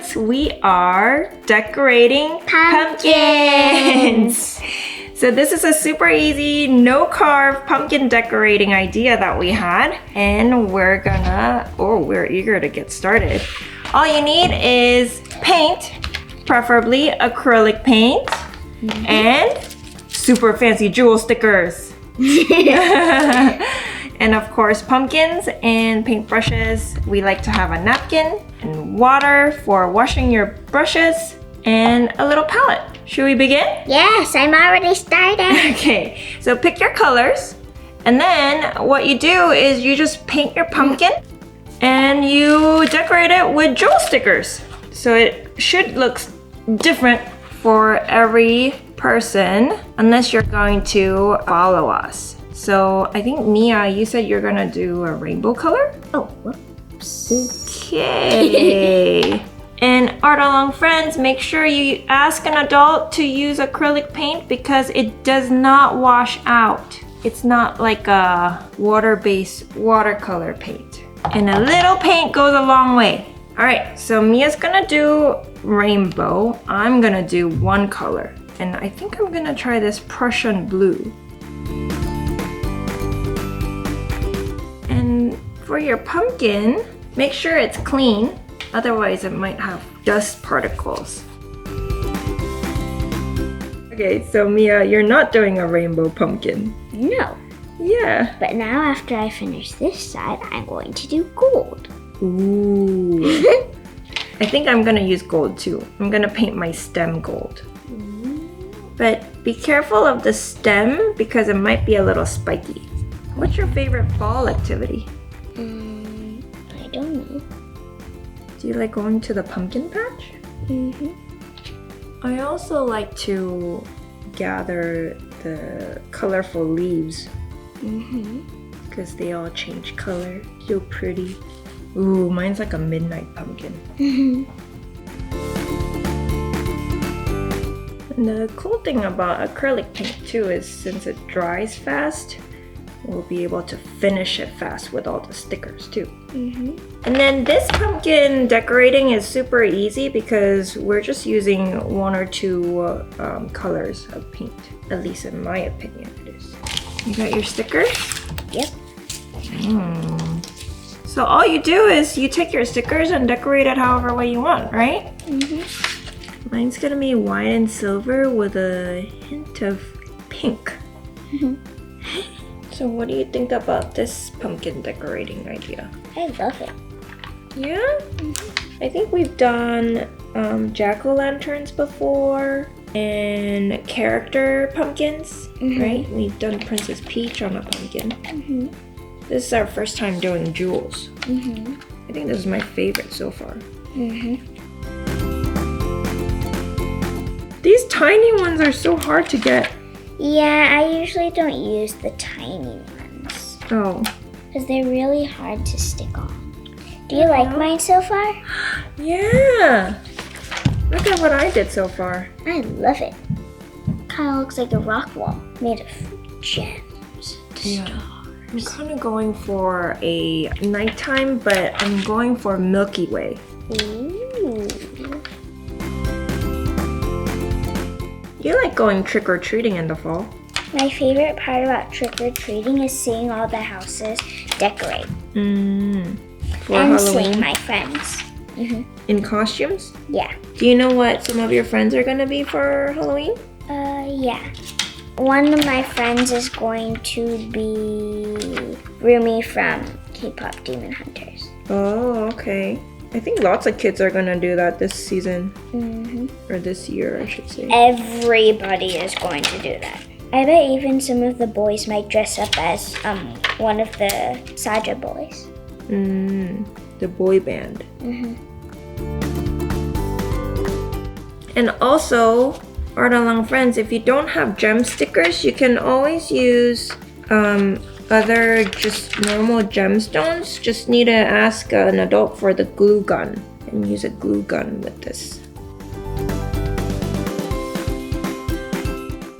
loves, we are decorating pumpkins. So this is a super easy, no carve pumpkin decorating idea that we had. And we're eager to get started. All you need is paint, preferably acrylic paint, and super fancy jewel stickers. And of course, pumpkins and paintbrushes. We like to have a napkin and water for washing your brushes and a little palette. Should we begin? Yes, I'm already started. Okay, so pick your colors. And then what you do is you just paint your pumpkin and you decorate it with jewel stickers. So it should look different for every person unless you're going to follow us. So I think Mia, you said you're gonna do a rainbow color? Oh, whoops. Okay. And art along friends, make sure you ask an adult to use acrylic paint because it does not wash out. It's not like a water-based watercolor paint. And a little paint goes a long way. All right, so Mia's gonna do rainbow. I'm gonna do one color. And I think I'm gonna try this Prussian blue. And for your pumpkin, make sure it's clean. Otherwise, it might have dust particles. Okay, so Mia, you're not doing a rainbow pumpkin. No. Yeah. But now after I finish this side, I'm going to do gold. Ooh. I think I'm gonna use gold too. I'm gonna paint my stem gold. But be careful of the stem because it might be a little spiky. What's your favorite fall activity? I don't know. Do you like going to the pumpkin patch? I also like to gather the colorful leaves. Because they all change color. So pretty. Ooh, mine's like a midnight pumpkin. And the cool thing about acrylic paint too is since it dries fast, we'll be able to finish it fast with all the stickers too. And then this pumpkin decorating is super easy because we're just using one or two colors of paint. At least in my opinion it is. You got your stickers? Yep. So all you do is you take your stickers and decorate it however way you want, right? Mine's gonna be white and silver with a hint of pink. So what do you think about this pumpkin decorating idea? I love it. Yeah? I think we've done jack-o'-lanterns before and character pumpkins, right? We've done Princess Peach on a pumpkin. This is our first time doing jewels. I think this is my favorite so far. These tiny ones are so hard to get. Yeah, I usually don't use the tiny ones. Oh. Because they're really hard to stick on. Do you like mine so far? Yeah. Look at what I did so far. I love it. Kind of looks like a rock wall made of gems. I'm kind of going for a nighttime, but I'm going for Milky Way. Ooh. You like going trick-or-treating in the fall? My favorite part about trick-or-treating is seeing all the houses decorate. For and Halloween? seeing my friends. In costumes? Yeah. Do you know what some of your friends are going to be for Halloween? Yeah. One of my friends is going to be Rumi from K-pop Demon Hunters. Oh, okay. I think lots of kids are gonna do that this season. Or this year, I should say. Everybody is going to do that. I bet even some of the boys might dress up as one of the Saja boys. The boy band. And also, Art Along Friends, if you don't have gem stickers, you can always use other just normal gemstones. Just need to ask an adult for the glue gun and use a glue gun with this.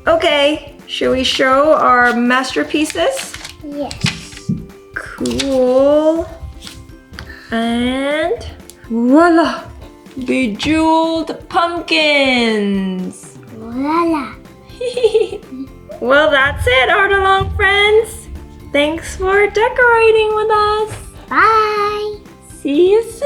Okay, should we show our masterpieces? Yes. Cool. And voila! Bejeweled pumpkins. La la. Well, that's it, Art Along friends. Thanks for decorating with us. Bye. See you soon.